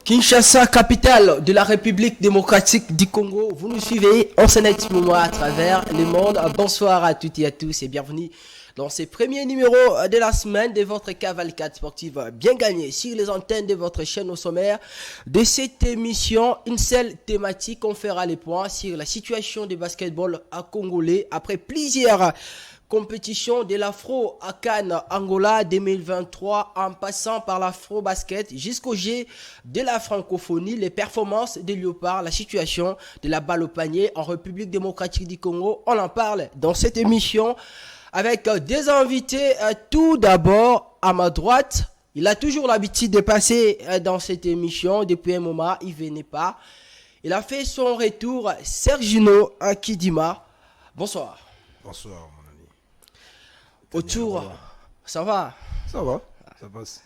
Kinshasa, capitale de la République démocratique du Congo. Vous nous suivez en Sénégal à travers le monde. Bonsoir à toutes et à tous et bienvenue dans ce premier numéro de la semaine de votre cavalcade sportive bien gagnée sur les antennes de votre chaîne au sommaire de cette émission. Une seule thématique, on fera les points sur la situation du basketball à congolais après plusieurs compétition de l'Afro à Cannes Angola 2023 en passant par l'Afro Basket jusqu'au G de la francophonie, les performances des Léopards, la situation de la balle au panier en République démocratique du Congo. On en parle dans cette émission avec des invités. Tout d'abord à ma droite, il a toujours l'habitude de passer dans cette émission depuis un moment, il venait pas. Il a fait son retour, Sergino Kidima. Bonsoir. Bonsoir. Autour, ça va? Ça va, ça passe.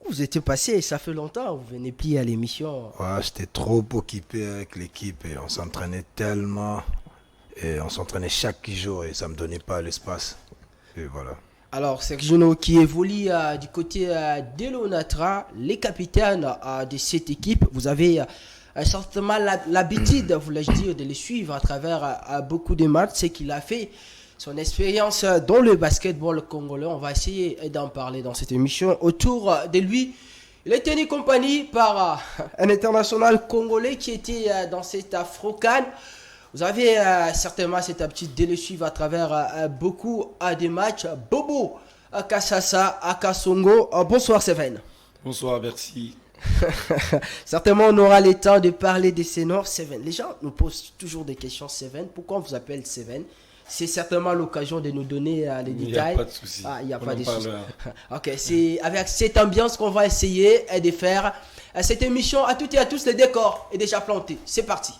Vous étiez passé, ça fait longtemps, vous venez plus à l'émission. Ouais, j'étais trop occupé avec l'équipe et on s'entraînait tellement. Et on s'entraînait chaque jour et ça me donnait pas l'espace. Et voilà. Alors, Sergino qui évolue du côté de l'Onatra, les capitaines de cette équipe, vous avez certainement l'habitude, voulais-je dire, de les suivre à travers beaucoup de matchs, ce qu'il a fait. Son expérience dans le basketball congolais, on va essayer d'en parler dans cette émission. Autour de lui, il est tenu compagnie par un international congolais qui était dans cette Afro-Can. Vous avez certainement cette habitude de le suivre à travers beaucoup des matchs. Bobo Kassassa Akasongo. Bonsoir Seven. Bonsoir, merci. Certainement, on aura le temps de parler de ces noms. Seven. Les gens nous posent toujours des questions. Seven. Pourquoi on vous appelle Seven? C'est certainement l'occasion de nous donner les détails. Il n'y a pas de souci. Il n'y a pas de souci. Ok, c'est avec cette ambiance qu'on va essayer de faire cette émission. À toutes et à tous, le décor est déjà planté. C'est parti.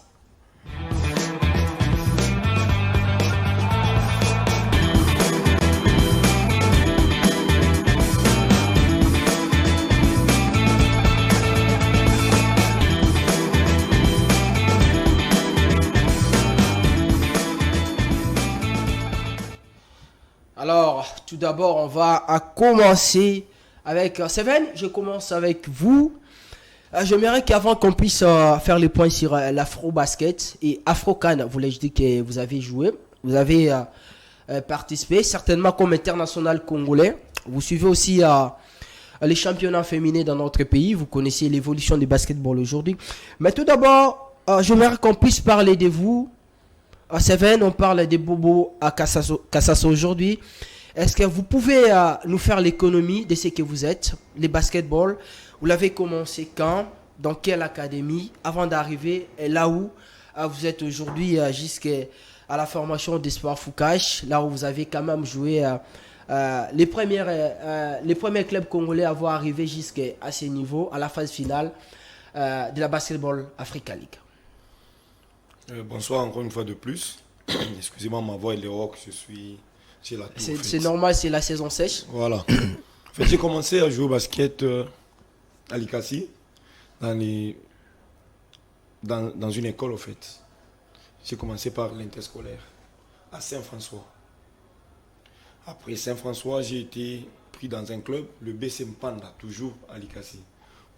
Alors, tout d'abord, on va commencer avec Seven. Je commence avec vous. J'aimerais qu'avant qu'on puisse faire les points sur l'Afro-Basket et Afro-Can, voulais-je dire que vous avez joué, vous avez participé, certainement comme international congolais. Vous suivez aussi les championnats féminins dans notre pays. Vous connaissez l'évolution du basketball aujourd'hui. Mais tout d'abord, j'aimerais qu'on puisse parler de vous. À Seven, on parle des Bobo à Kassasso aujourd'hui. Est-ce que vous pouvez nous faire l'économie de ce que vous êtes, les basketball? Vous l'avez commencé quand? Dans quelle académie? Avant d'arriver là où vous êtes aujourd'hui jusqu'à la formation d'Espoir Foucache, là où vous avez quand même joué les premiers clubs congolais à avoir arrivé jusqu'à ce niveau, à la phase finale de la Basketball Africa League. Bonsoir encore une fois de plus. Excusez-moi, ma voix est rock, je suis chez la tour. C'est normal, c'est la saison sèche. Voilà. En fait, j'ai commencé à jouer au basket à Likasi, dans une école, en fait. J'ai commencé par l'interscolaire, à Saint-François. Après Saint-François, j'ai été pris dans un club, le BC Mpanda, toujours à Likasi,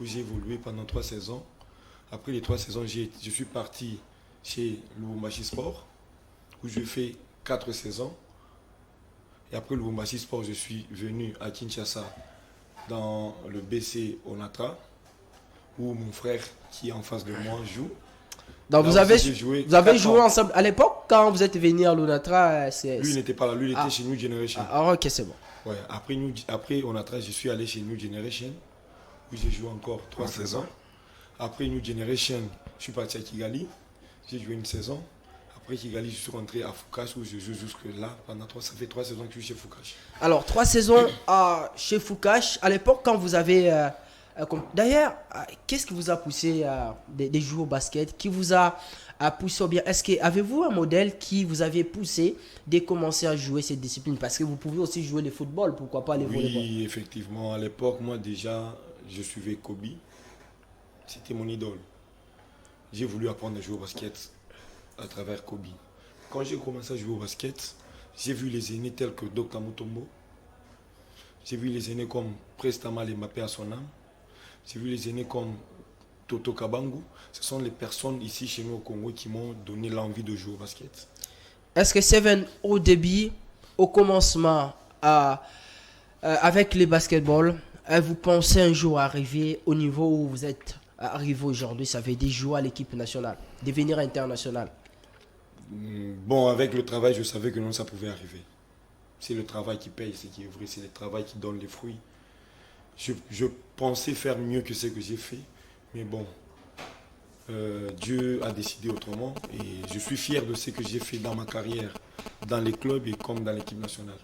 où j'ai évolué pendant 3 saisons. Après les 3 saisons, je suis parti chez Lubumbashi Sport, où je fais 4 saisons. Et après Lubumbashi Sport, je suis venu à Kinshasa, dans le BC Onatra, où mon frère, qui est en face de moi, joue. Donc vous avez joué ensemble à l'époque quand vous êtes venu à l'Onatra. Lui il n'était pas là, lui il était chez New Generation. Ok, c'est bon. Ouais, après Onatra, je suis allé chez New Generation, où j'ai joué encore 3 saisons. Après New Generation, je suis parti à Kigali. J'ai joué une saison. Après Kigali, je suis rentré à Foucache où je joue jusque-là. Ça fait 3 saisons que je suis chez Foucache. Alors, 3 saisons chez Foucache. À l'époque, quand vous avez... D'ailleurs, qu'est-ce qui vous a poussé de jouer au basket? Qui vous a poussé au bien? Avez-vous un modèle qui vous avait poussé de commencer à jouer cette discipline? Parce que vous pouvez aussi jouer le football, pourquoi pas le volleyball? Oui, effectivement. À l'époque, moi déjà, je suivais Kobe. C'était mon idole. J'ai voulu apprendre à jouer au basket à travers Kobe. Quand j'ai commencé à jouer au basket, j'ai vu les aînés tels que Dr Mutombo. J'ai vu les aînés comme Prestama Mbappé à son âme. J'ai vu les aînés comme Toto Kabangu. Ce sont les personnes ici chez nous au Congo qui m'ont donné l'envie de jouer au basket. Est-ce que Seven, au début, au commencement, avec les basketballs, vous pensez un jour arriver au niveau où vous êtes arrivé aujourd'hui, ça veut dire jouer à l'équipe nationale, devenir international? Bon, avec le travail, je savais que non, ça pouvait arriver. C'est le travail qui paye, c'est qui est vrai, c'est le travail qui donne les fruits. Je pensais faire mieux que ce que j'ai fait, mais bon, Dieu a décidé autrement et je suis fier de ce que j'ai fait dans ma carrière, dans les clubs et comme dans l'équipe nationale.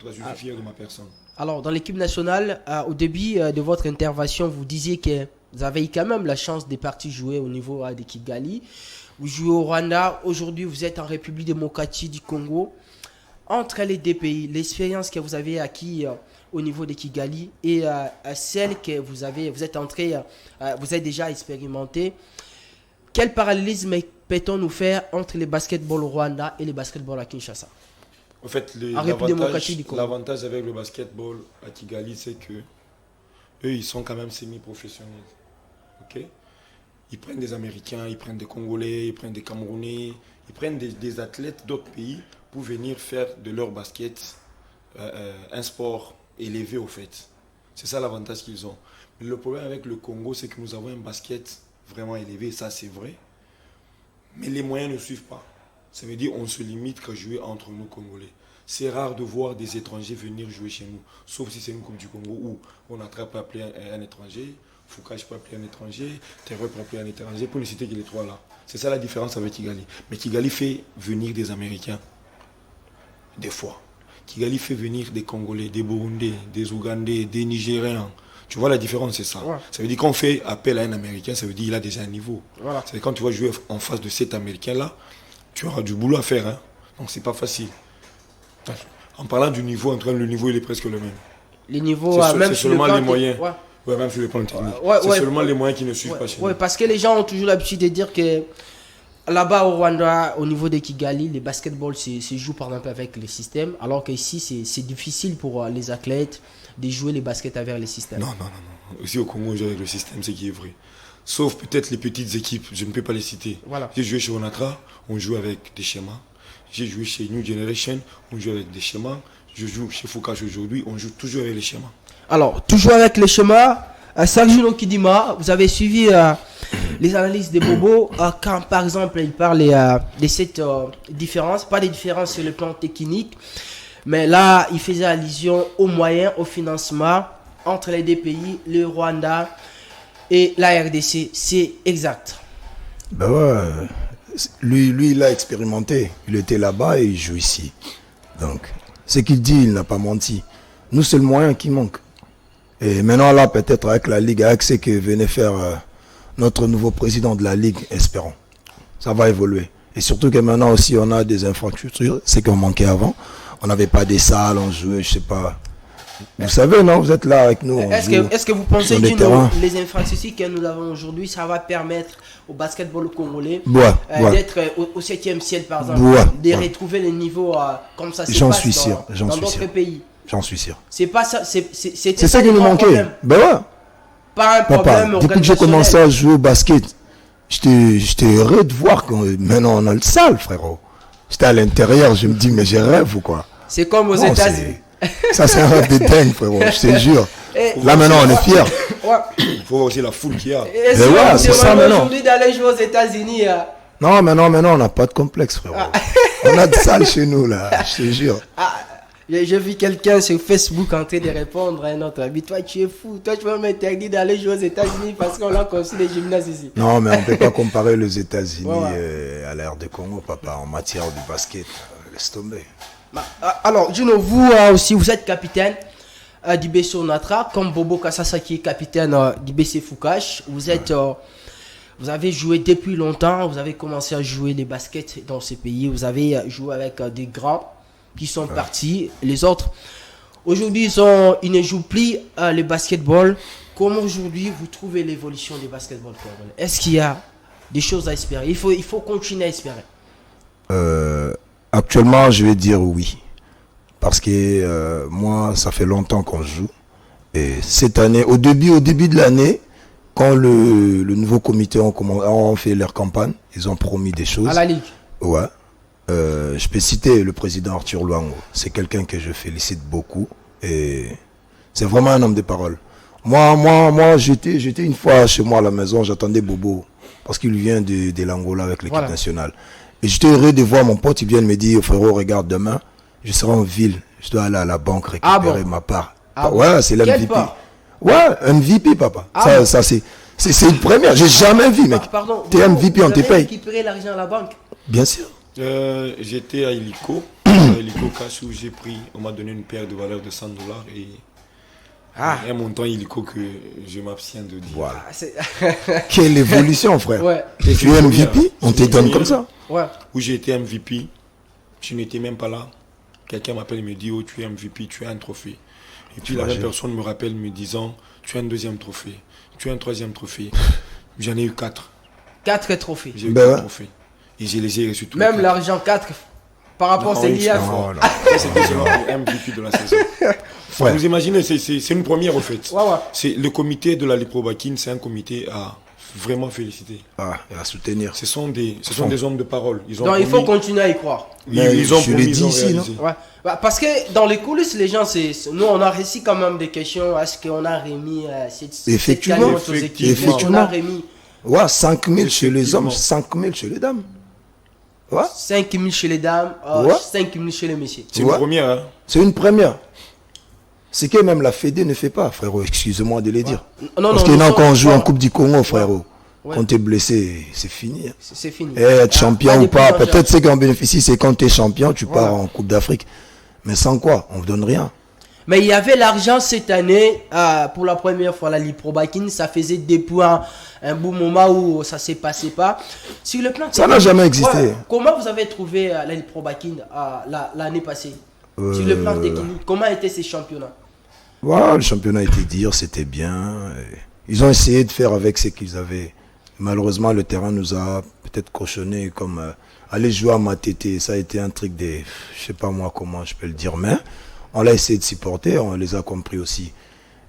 Je suis fier de ma personne. Alors, dans l'équipe nationale, au début de votre intervention, vous disiez que vous avez eu quand même la chance de partir jouer au niveau de Kigali. Vous jouez au Rwanda. Aujourd'hui, vous êtes en République démocratique du Congo. Entre les deux pays, l'expérience que vous avez acquise au niveau de Kigali et celle que vous êtes entré, vous êtes déjà expérimenté. Quel parallélisme peut-on nous faire entre les basketball au Rwanda et les basketball à Kinshasa? En fait, l'avantage avec le basketball à Kigali, c'est que eux, ils sont quand même semi-professionnels. Okay? Ils prennent des Américains, ils prennent des Congolais, ils prennent des Camerounais, ils prennent des athlètes d'autres pays pour venir faire de leur basket un sport élevé au fait. C'est ça l'avantage qu'ils ont. Mais le problème avec le Congo, c'est que nous avons un basket vraiment élevé, ça c'est vrai. Mais les moyens ne suivent pas. Ça veut dire qu'on se limite qu'à jouer entre nous Congolais. C'est rare de voir des étrangers venir jouer chez nous. Sauf si c'est une Coupe du Congo où on attrape à appeler un étranger, Foucache peut appeler un étranger, Terreur peut appeler un étranger, pour ne citer que les trois là. C'est ça la différence avec Kigali. Mais Kigali fait venir des Américains. Des fois. Kigali fait venir des Congolais, des Burundais, des Ougandais, des Nigériens. Tu vois la différence, c'est ça. Ouais. Ça veut dire qu'on fait appel à un Américain, ça veut dire qu'il a déjà un niveau. Voilà. C'est quand tu vas jouer en face de cet Américain-là, tu auras du boulot à faire. Hein. Donc c'est pas facile. En parlant du niveau, le niveau il est presque le même. Les niveaux, c'est seulement les moyens. Ouais, même sur le plan technique. C'est seulement les moyens qui ne suivent pas chez nous. Oui, parce que les gens ont toujours l'habitude de dire que là-bas au Rwanda, au niveau de Kigali, les basketballs se jouent par exemple avec les systèmes, alors qu'ici c'est difficile pour les athlètes de jouer les baskets avec les systèmes. Non. Ici au Congo, on joue avec le système, c'est qui est vrai. Sauf peut-être les petites équipes, je ne peux pas les citer. Voilà. J'ai joué chez Onatra, on joue avec des schémas. J'ai joué chez New Generation, on joue avec des schémas. Je joue chez Foucache aujourd'hui, on joue toujours avec les schémas. Alors, toujours avec les schémas, Sergio Kidima, vous avez suivi les analyses de Bobo quand par exemple il parle de cette différence, pas de différence sur le plan technique, mais là il faisait allusion aux moyens, au financement entre les deux pays, le Rwanda et la RDC, c'est exact. Ben ouais, lui il a expérimenté, il était là-bas et il joue ici. Donc, ce qu'il dit, il n'a pas menti. Nous, c'est le moyen qui manque. Et maintenant là, peut-être avec la Ligue, avec ce que venait faire notre nouveau président de la Ligue, espérons. Ça va évoluer. Et surtout que maintenant aussi, on a des infrastructures, c'est qu'on manquait avant. On n'avait pas des salles, on jouait, je sais pas. Vous savez, non, vous êtes là avec nous. Est-ce que vous pensez que les infrastructures que nous avons aujourd'hui, ça va permettre au basketball congolais d'être au 7e ciel, par exemple, de retrouver les niveaux comme ça se passe dans d'autres pays? J'en suis sûr. C'est pas ça, c'est ça qui nous manquait. Ben ouais. Pas un problème. Papa, depuis que j'ai commencé à jouer au basket, j'étais heureux de voir que maintenant on a le salle, frérot. J'étais à l'intérieur, je me dis, mais j'ai rêve ou quoi? C'est comme aux États-Unis. Ça, c'est un rêve de dingue, frérot, je te jure. Là, maintenant, on est fiers. Il faut aussi la foule qu'il y a. Et si ouais, c'est ça maintenant. Aujourd'hui d'aller jouer aux États-Unis. Non, maintenant, on n'a pas de complexe, frérot. On a de salle chez nous, là, je te jure. J'ai vu quelqu'un sur Facebook en train de répondre à un autre ami. Toi, tu es fou. Toi, tu vas m'interdire d'aller jouer aux États-Unis parce qu'on a construit des gymnases ici. Non, mais on ne peut pas comparer les États-Unis à l'ère de Congo, papa, en matière de basket. Laisse tomber. Alors, Juno, vous aussi, vous êtes capitaine du BC Onatra, comme Bobo Kassasa qui est capitaine du BC Foucache. Vous avez joué depuis longtemps. Vous avez commencé à jouer les baskets dans ces pays. Vous avez joué avec des grands qui sont partis. Les autres, aujourd'hui, ils ne jouent plus le basketball. Comment aujourd'hui vous trouvez l'évolution du basketball congolais? Est-ce qu'il y a des choses à espérer? Il faut continuer à espérer. Actuellement, je vais dire oui. Parce que moi, ça fait longtemps qu'on joue. Et cette année, au début de l'année, quand le nouveau comité ont fait leur campagne, ils ont promis des choses. À la Ligue. Ouais. Je peux citer le président Arthur Luango. C'est quelqu'un que je félicite beaucoup. Et c'est vraiment un homme de parole. Moi, j'étais une fois chez moi à la maison, j'attendais Bobo. Parce qu'il vient de l'Angola avec l'équipe nationale. Et j'étais heureux de voir mon pote, il vient me dire, frérot, regarde, demain, je serai en ville. Je dois aller à la banque récupérer ma part. Ouais, c'est l'MVP. Ouais, MVP, papa. Ça c'est une première. J'ai jamais vu, mec. Pardon. T'es MVP, on te paye. Vous avez récupéré l'argent à la banque? Bien sûr. J'étais à Illico, Cash, où on m'a donné une paire de valeur de $100 et un montant Illico que je m'abstiens de dire. Voilà. Quelle évolution, frère. Ouais. Tu es MVP, on te donne comme ça. Ouais. Où j'ai été MVP, je n'étais même pas là. Quelqu'un m'appelle et me dit, oh, tu es MVP, tu as un trophée. Et puis la même personne me rappelle me disant, tu as un deuxième trophée, tu as un troisième trophée. J'en ai eu 4. 4 trophées. J'ai eu 4 trophées. Et je les ai reçus tous. Même l'argent 4 par rapport à CIF. C'était le MVP de la saison. Ouais. Vous imaginez, c'est une première au fait. C'est le comité de la Ligue Pro Bakin, c'est un comité à vraiment féliciter. Et à soutenir. Ce sont des hommes de parole. Donc il faut continuer à y croire. Ils ont promis, dit ici, non? Ouais. Parce que dans les coulisses, les gens, nous on a réussi quand même des questions. Est-ce qu'on a remis effectivement. On a remis. Ouais, 5 000 chez les hommes, 5 000 chez les dames. Ouais. 5 000 chez les dames, 5 000 chez les messieurs. C'est une première. Hein? C'est une première. C'est que même la Fédé ne fait pas, frérot. Excusez-moi de le dire. Parce que quand on joue en Coupe du Congo, frérot, quand tu es blessé, c'est fini. C'est fini. Et être champion ou pas, peut-être ce qu'on bénéficie, c'est quand tu es champion, tu pars en Coupe d'Afrique. Mais sans quoi, on ne donne rien. Mais il y avait l'argent cette année, pour la première fois, la Ligue Pro Bakin, ça faisait depuis un bon moment où ça ne s'est passé pas. Sur le plan ça n'a jamais existé. Comment vous avez trouvé la Ligue Pro Bakin l'année passée? Sur le plan technique, comment étaient ces championnats? Le championnat était dur, c'était bien. Ils ont essayé de faire avec ce qu'ils avaient. Malheureusement, le terrain nous a peut-être cochonné comme aller jouer à Matete. Ça a été un truc de... Je sais pas moi comment je peux le dire, mais on l'a essayé de supporter, on les a compris aussi.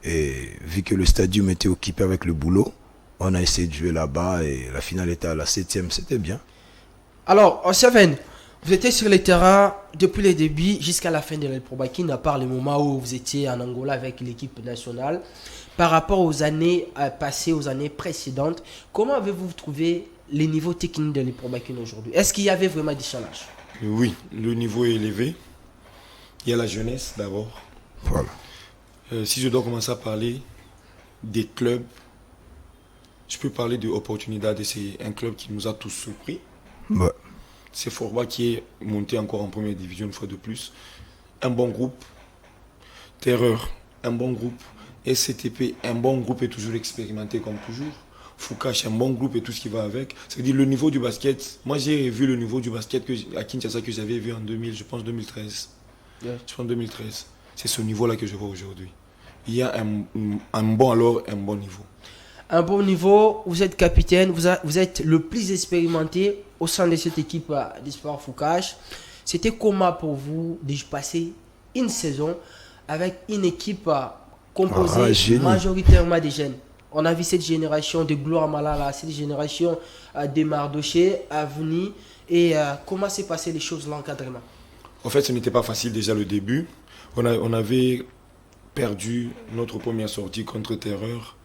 Et vu que le stadium était occupé avec le boulot, on a essayé de jouer là-bas et la finale était à la 7e, c'était bien. Alors, Seven, vous étiez sur les terrains depuis le début jusqu'à la fin de la Pro Bakin, à part le moment où vous étiez en Angola avec l'équipe nationale. Par rapport aux années passées, aux années précédentes, comment avez-vous trouvé les niveaux techniques de la Pro Bakin aujourd'hui? Est-ce qu'il y avait vraiment des challenges? Oui, le niveau est élevé. Il y a la jeunesse d'abord. Voilà. Si je dois commencer à parler des clubs, je peux parler de Oportunidad, c'est un club qui nous a tous surpris. Ouais. C'est Forba qui est monté encore en première division une fois de plus. Un bon groupe. Terreur, un bon groupe. SCTP, un bon groupe et toujours expérimenté comme toujours. Foucache, un bon groupe et tout ce qui va avec. C'est-à-dire le niveau du basket. Moi j'ai vu le niveau du basket à Kinshasa que j'avais vu en 2013. Je pense 2013. C'est ce niveau-là que je vois aujourd'hui. Il y a un bon niveau. Un bon niveau, vous êtes capitaine, vous êtes le plus expérimenté au sein de cette équipe du Sport Foucache. C'était comment pour vous de passer une saison avec une équipe composée majoritairement des jeunes? On a vu cette génération de Gloire Malala, cette génération de Mardoché à venir. Et comment s'est passé les choses, l'encadrement? En fait, ce n'était pas facile déjà le début. On avait perdu notre première sortie contre Terreur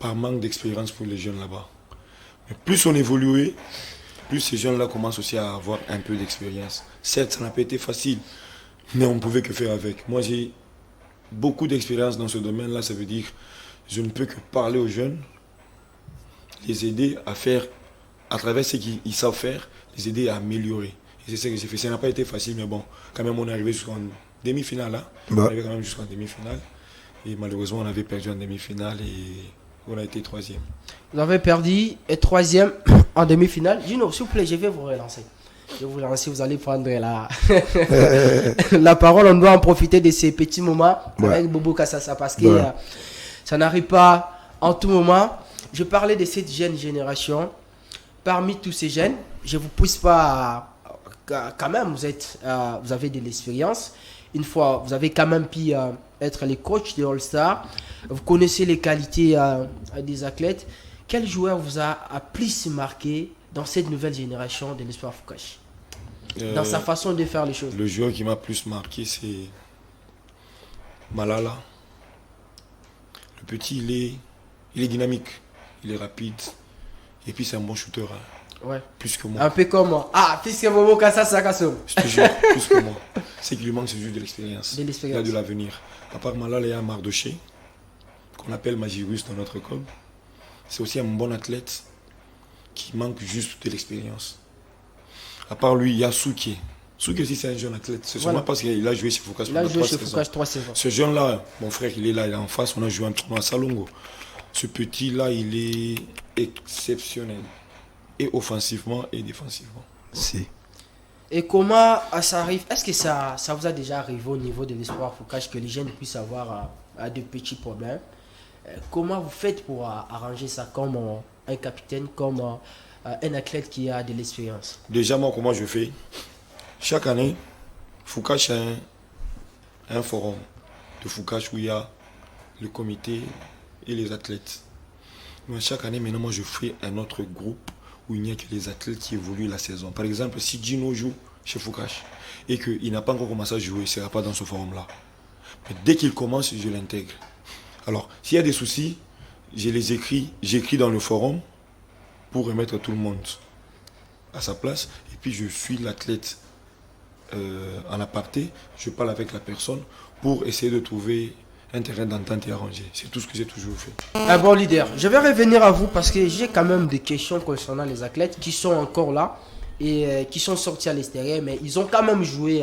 par manque d'expérience pour les jeunes là-bas. Mais plus on évoluait, plus ces jeunes-là commencent aussi à avoir un peu d'expérience. Certes, ça n'a pas été facile, mais on ne pouvait que faire avec. Moi, j'ai beaucoup d'expérience dans ce domaine-là. Ça veut dire que je ne peux que parler aux jeunes, les aider à faire, à travers ce qu'ils savent faire, les aider à améliorer. Et c'est ce que j'ai fait. Ça n'a pas été facile, mais bon, quand même, on est arrivé jusqu'en demi-finale. Hein. On est arrivé quand même jusqu'en demi-finale. Et malheureusement, on avait perdu en demi-finale et on a été 3e. Vous avez perdu et 3e en demi-finale. Gino, s'il vous plaît, je vais vous relancer. Je vais vous relancer, vous allez prendre la parole. On doit en profiter de ces petits moments avec Bobo Kassassa parce que ça n'arrive pas en tout moment. Je parlais de cette jeune génération. Parmi tous ces jeunes, je ne vous pousse pas quand même, vous avez de l'expérience. une fois, vous avez quand même pu être les coachs des All-Stars. Vous connaissez les qualités des athlètes. Quel joueur vous a plus marqué dans cette nouvelle génération de l'Espoir Foucache, dans sa façon de faire les choses? Le joueur qui m'a plus marqué, c'est Malala. Le petit, il est dynamique, il est rapide, et puis c'est un bon shooter, hein. Ouais. Plus que moi. Un peu comme moi. Ah, puisque Momo Kassa Sakasso. Je te jure, plus que moi. C'est qu'il lui manque, c'est juste de l'expérience. De l'expérience. Il a de l'avenir. À part Malala, il y a Mardoché, qu'on appelle Magirus dans notre club. C'est aussi un bon athlète qui manque juste de l'expérience. À part lui, il y a Souké. Souké aussi, c'est un jeune athlète. C'est seulement parce qu'il a joué chez Foucache Il a joué chez Foucache 3 saisons. Ce jeune-là, mon frère, il est là, il est en face. On a joué un tournoi à Salongo. Ce petit-là, il est exceptionnel. Et offensivement et défensivement. Si. Et comment ça arrive? Est-ce que ça vous a déjà arrivé au niveau de l'Espoir Foucache que les jeunes puissent avoir de petits problèmes? Comment vous faites pour arranger ça comme un capitaine, comme un athlète qui a de l'expérience? Déjà, moi, comment je fais? Chaque année, Foucache a un forum de Foucache où il y a le comité et les athlètes. Mais chaque année, maintenant, moi, je fais un autre groupe où il n'y a que les athlètes qui évoluent la saison. Par exemple, si Gino joue chez Foucache et qu'il n'a pas encore commencé à jouer, il ne sera pas dans ce forum-là. Mais dès qu'il commence, je l'intègre. Alors, s'il y a des soucis, j'écris dans le forum pour remettre tout le monde à sa place. Et puis, je suis l'athlète en aparté. Je parle avec la personne pour essayer de trouver un terrain d'entente et arrangé. C'est tout ce que j'ai toujours fait. Un bon leader. Je vais revenir à vous parce que j'ai quand même des questions concernant les athlètes qui sont encore là et qui sont sortis à l'extérieur, mais ils ont quand même joué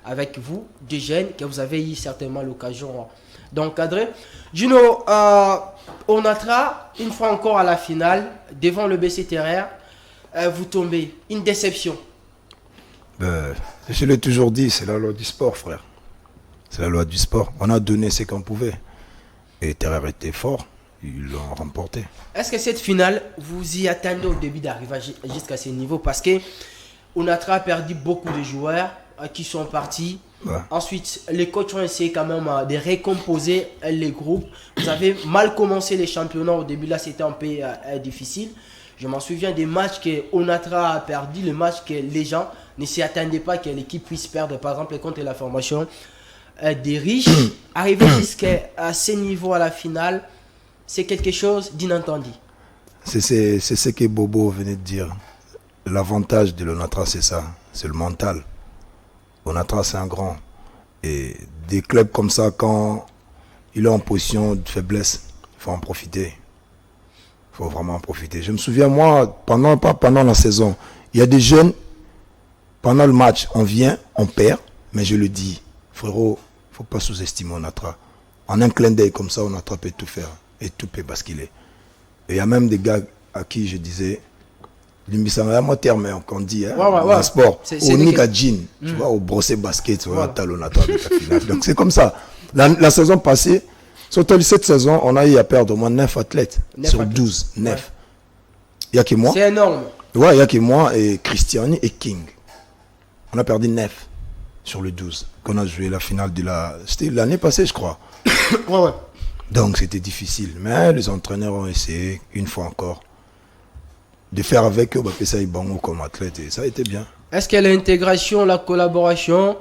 avec vous, des jeunes que vous avez eu certainement l'occasion d'encadrer. Gino, Onatra, une fois encore à la finale, devant le BC Terraire, vous tombez. Une déception. Je l'ai toujours dit, c'est la loi du sport, frère. C'est la loi du sport. On a donné ce qu'on pouvait. Et Terreur était fort. Ils l'ont remporté. Est-ce que cette finale, vous y attendez au début d'arriver jusqu'à ce niveau? Parce que Onatra a perdu beaucoup de joueurs qui sont partis. Ouais. Ensuite, les coachs ont essayé quand même de récomposer les groupes. Vous avez mal commencé les championnats au début. Là, c'était un peu difficile. Je m'en souviens des matchs que Onatra a perdu, les matchs que les gens ne s'y attendaient pas que l'équipe puisse perdre. Par exemple, contre la formation des riches. Arriver jusqu'à ce niveau à la finale, c'est quelque chose d'inattendu. C'est ce que Bobo venait de dire. L'avantage de l'Onatra, c'est ça. C'est le mental. Onatra, c'est un grand. Et des clubs comme ça, quand il est en position de faiblesse, il faut en profiter. Il faut vraiment en profiter. Je me souviens, moi, pas pendant la saison, il y a des jeunes, pendant le match, on vient, on perd, mais je le dis, frérot, il ne faut pas sous-estimer Onatra. En un clin d'œil comme ça, Onatra peut tout faire et tout peut basculer. Et il y a même des gars à qui je disais, Limbisanga mo terme qu'on dit en sport au nika jean tu vois au brosser basket tu vois talonata avec la finale. Donc c'est comme ça la saison passée surtout cette saison on a eu à perdre au moins 9 athlètes sur 12 9 il y a que moi, c'est énorme. Ouais, il y a que moi et Christiani et King, on a perdu 9 sur le 12 qu'on a joué la finale c'était l'année passée je crois. Ouais. Donc c'était difficile mais les entraîneurs ont essayé une fois encore de faire avec eux, ça y bon comme athlète et ça a été bien. Est-ce que l'intégration, la collaboration,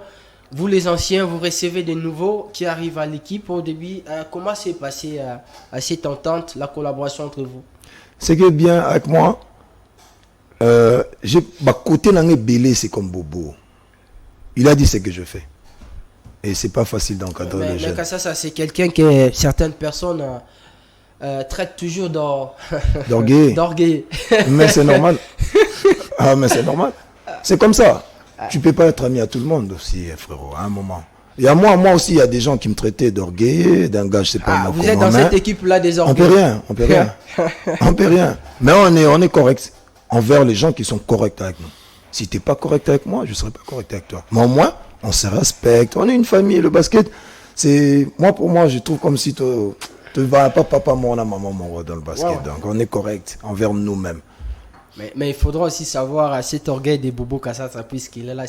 vous les anciens, vous recevez des nouveaux qui arrivent à l'équipe au début, comment s'est passé à cette entente, la collaboration entre vous? Ce qui est bien avec moi, côté n'angé belé c'est comme Bobo. Il a dit ce que je fais. Et c'est pas facile d'encadrer les jeunes. Mais ça c'est quelqu'un que certaines personnes traite toujours d'orgueil. Mais c'est normal. Ah, mais c'est normal. C'est comme ça. Tu peux pas être ami à tout le monde aussi, frérot, à un moment. Et à moi aussi, il y a des gens qui me traitaient d'orgueil, d'un gars, je sais pas. Vous êtes dans cette équipe-là des orgueils. On peut rien. On peut rien. Mais on est correct envers les gens qui sont corrects avec nous. Si tu n'es pas correct avec moi, je ne serai pas correct avec toi. Mais au moins, on se respecte. On est une famille. Le basket, c'est... Pour moi, je trouve comme si... Tu ne vas pas papa, moi, maman, moi dans le basket. Ouais. Donc, on est correct envers nous-mêmes. Mais il faudra aussi savoir cet orgueil de Bobo Kassata, puisqu'il est là.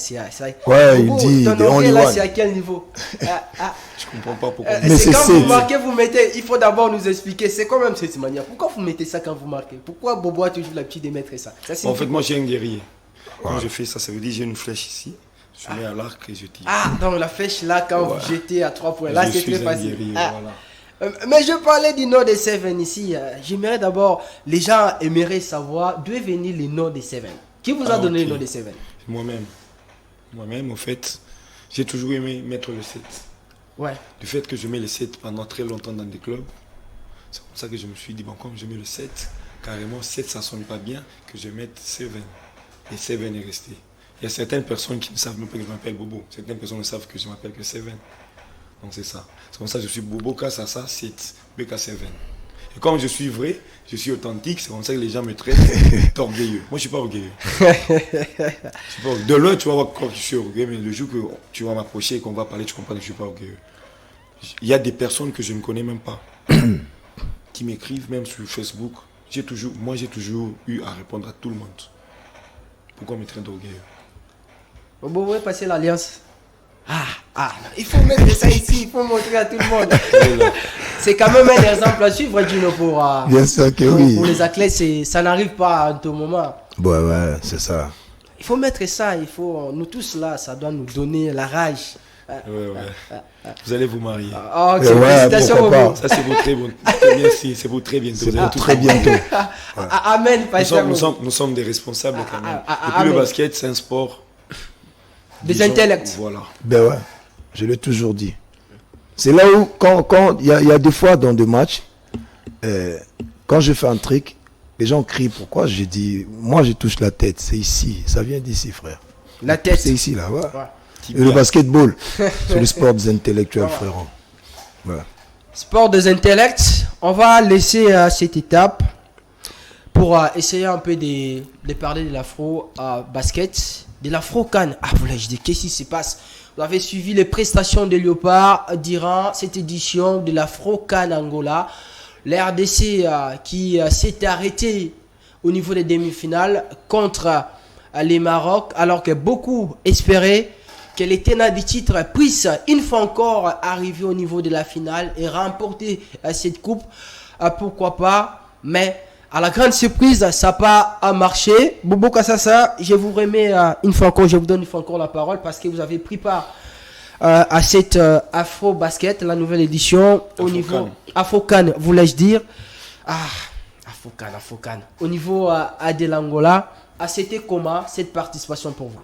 Ouais, Bobo, il dit, ton on orgueil y là, va. c'est à quel niveau? Je comprends pas pourquoi. Mais C'est c'est quand ça. vous marquez, vous mettez. Il faut d'abord nous expliquer. C'est quand même cette manière. Pourquoi vous mettez ça quand vous marquez? Pourquoi Bobo a toujours l'habitude de mettre ça? En fait, moi, j'ai un guerrier. Quand je fais ça, ça veut dire j'ai une flèche ici. Je mets à l'arc et je tire. Ah, donc la flèche là, quand vous jetez à 3 points, là, Je c'est suis très un facile. guerrier, Ah. voilà. Mais je parlais du nom des Seven ici. J'aimerais d'abord, les gens aimeraient savoir d'où est venu le nom des Seven. Qui vous a donné ok. le nom des Seven? Moi-même. Moi-même, en fait, j'ai toujours aimé mettre le 7. Ouais. Le fait que je mets le 7 pendant très longtemps dans des clubs, c'est comme ça que je me suis dit, bon, comme je mets le 7, carrément 7 ça ne sonne pas bien, que je mette 7. Et 7 est resté. Il y a certaines personnes qui ne savent même pas que je m'appelle Bobo. Certaines personnes ne savent que je m'appelle que 7. Donc c'est ça. C'est comme ça que je suis Bobo Kassasa 7, BK7. Et comme je suis vrai, je suis authentique, c'est comme ça que les gens me traitent d'orgueilleux. Moi je ne suis pas orgueilleux. De loin tu vas voir que je suis orgueilleux, mais le jour que tu vas m'approcher et qu'on va parler, tu comprends que je ne suis pas orgueilleux. Il y a des personnes que je ne connais même pas, qui m'écrivent même sur Facebook. Moi j'ai toujours eu à répondre à tout le monde. Pourquoi on me traite d'orgueilleux? Bobo, vous passer l'alliance. Il faut mettre ça ici, il faut montrer à tout le monde. C'est quand même un exemple à suivre, Gino, Bien sûr que oui. pour les athlètes, ça n'arrive pas à tout moment. Ouais, c'est ça. Il faut mettre ça, nous tous là, ça doit nous donner la rage. Ouais. Vous allez vous marier. Ok, Ouais, félicitations, pourquoi Bobo. Ça, c'est pour très bon. Merci, c'est pour très bientôt. C'est Vous allez pour tout très comprendre. bientôt. Amen, Nous pasteur sommes, nous, Bobo. sommes, nous sommes des responsables quand même. Et puis amen. le basket, c'est un sport. Des disons, intellects. Voilà. Ben ouais, je l'ai toujours dit. C'est là où, quand il y a des fois dans des matchs, quand je fais un trick, les gens crient pourquoi. J'ai dit, moi je touche la tête, c'est ici, ça vient d'ici, frère. La tête. C'est ici, là, ouais. Ouais. Et le basketball, c'est le sport des intellectuels, frérot. Voilà. Sport des intellects. On va laisser cette étape pour essayer un peu de parler de l'afro basket, de l'afro Can. Voilà, je dis, qu'est-ce qui se passe? Vous avez suivi les prestations des Léopards durant cette édition de l'afro Can Angola. L'RDC qui s'est arrêté au niveau des demi-finales contre les Maroc, alors que beaucoup espéraient que les tenants du titre puissent une fois encore arriver au niveau de la finale et remporter cette coupe. Pourquoi pas, mais à la grande surprise, ça n'a pas marché. Bobo Kassasa, je vous remets une fois encore, je vous donne une fois encore la parole parce que vous avez pris part à cette Afro Basket, la nouvelle édition au niveau Afro Can, voulais-je dire. Afro Can. Au niveau de l'Angola, c'était comment cette participation pour vous?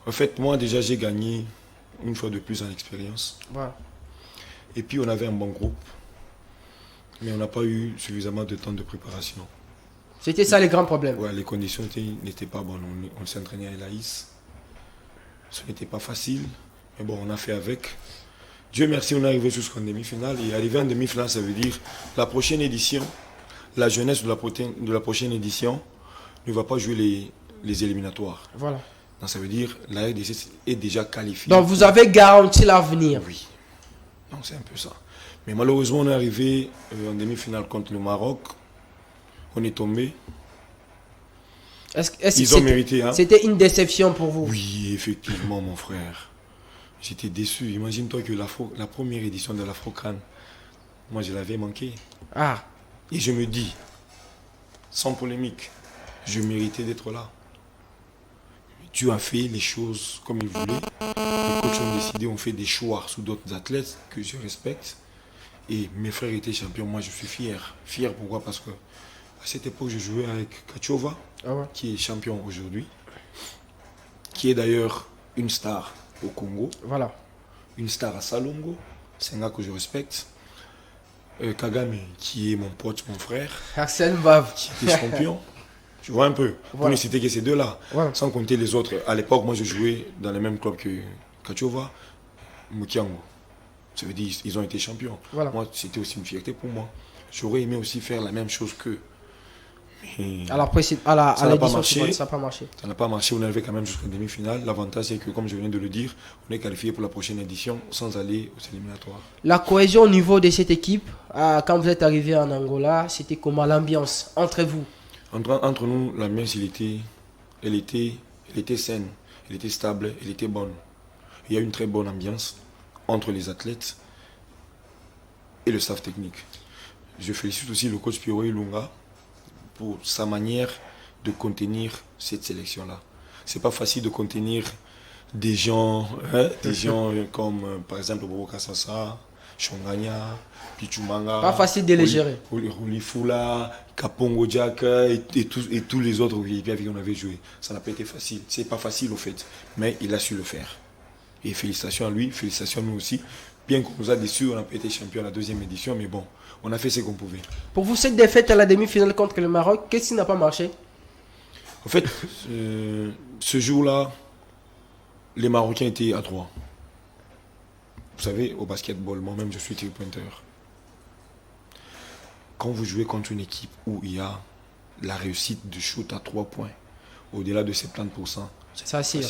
En fait, moi déjà, j'ai gagné une fois de plus en expérience. Voilà. Et puis, on avait un bon groupe. Mais on n'a pas eu suffisamment de temps de préparation. C'était ça les grands problèmes. Ouais, les conditions n'étaient pas bonnes. On s'entraînait à Elaïs. Ce n'était pas facile. Mais bon, on a fait avec. Dieu merci, on est arrivé jusqu'en demi-finale. Et arriver en demi-finale, ça veut dire la prochaine édition, la jeunesse de la prochaine édition ne va pas jouer les éliminatoires. Voilà. Donc ça veut dire la RDC est déjà qualifiée. Donc vous avez garanti l'avenir. Oui. Donc c'est un peu ça. Mais malheureusement, on est arrivé en demi-finale contre le Maroc. On est tombé. Ils ont mérité. Hein? C'était une déception pour vous. Oui, effectivement, mon frère. J'étais déçu. Imagine-toi que la première édition de l'Afro-Can, moi je l'avais manqué. Et je me dis, sans polémique, je méritais d'être là. Dieu a fait les choses comme il voulait. Les coachs ont décidé, on fait des choix sous d'autres athlètes que je respecte. Et mes frères étaient champions, moi je suis fier. Fier pourquoi? Parce que à cette époque, je jouais avec Kachova, qui est champion aujourd'hui, qui est d'ailleurs une star au Congo, voilà. Une star à Salongo, c'est un gars que je respecte. Kagame, qui est mon pote, mon frère, Arsène Bav, qui était champion. Tu vois un peu, pour ne citer que ces deux-là, sans compter les autres. À l'époque, moi je jouais dans le même club que Kachova, Mukiango. Ça veut dire qu'ils ont été champions. Voilà. Moi, c'était aussi une fierté pour moi. J'aurais aimé aussi faire la même chose qu'eux. Mais à l'édition, ça n'a pas marché. Ça n'a pas marché, on est arrivé quand même jusqu'en demi-finale. L'avantage, c'est que, comme je viens de le dire, on est qualifié pour la prochaine édition sans aller aux éliminatoires. La cohésion au niveau de cette équipe, quand vous êtes arrivé en Angola, c'était comment l'ambiance entre vous? Entre nous, l'ambiance, elle était saine, elle était stable, elle était bonne. Il y a une très bonne ambiance entre les athlètes et le staff technique. Je félicite aussi le coach Pierrot Ilunga pour sa manière de contenir cette sélection-là. C'est pas facile de contenir des gens comme par exemple Bobo Kassassa, Chonganya, Pichumanga. Pas facile de les gérer. Rulifula, Kapongo Jack et tous les autres avec qui on avait joué. Ça n'a pas été facile. C'est pas facile au fait, mais il a su le faire. Et félicitations à lui, félicitations à nous aussi. Bien qu'on nous a déçus, on n'a pas été champion à la 2e édition, mais bon, on a fait ce qu'on pouvait. Pour vous, cette défaite à la demi-finale contre le Maroc, qu'est-ce qui n'a pas marché? En fait, ce jour-là, les Marocains étaient à 3. Vous savez, au basketball, moi-même, je suis three-pointeur. Quand vous jouez contre une équipe où il y a la réussite du shoot à 3 points, au-delà de 70%, C'est assez.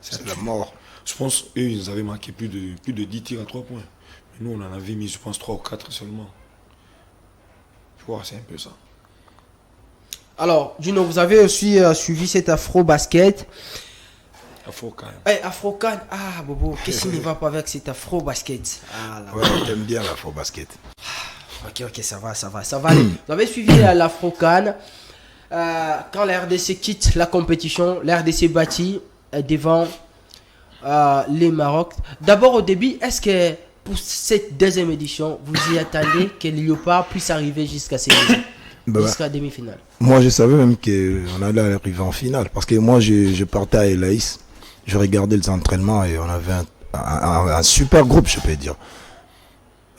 C'est la mort. Je pense qu'eux, ils avaient marqué plus de 10 tirs à 3 points. Mais nous, on en avait mis, je pense, 3 ou 4 seulement. Tu vois, c'est un peu ça. Alors, Juno, vous avez aussi suivi cet afro-basket. Afro-Can. Afro-Can, ah, Bobo, qu'est-ce qui ne va pas avec cet afro-basket? Ah, là. Ouais, t'aimes bien l'afro-basket. Ok, ça va aller. Vous avez suivi l'Afro-Can. Quand la RDC quitte la compétition, la RDC bâtit devant les Maroc. D'abord au début, est-ce que pour cette 2e édition, vous y attendez que le Léopard puisse arriver jusqu'à jusqu'à la demi-finale? Moi, je savais même qu'on allait arriver en finale. Parce que moi, je partais à Elaïs. Je regardais les entraînements et on avait un super groupe, je peux dire.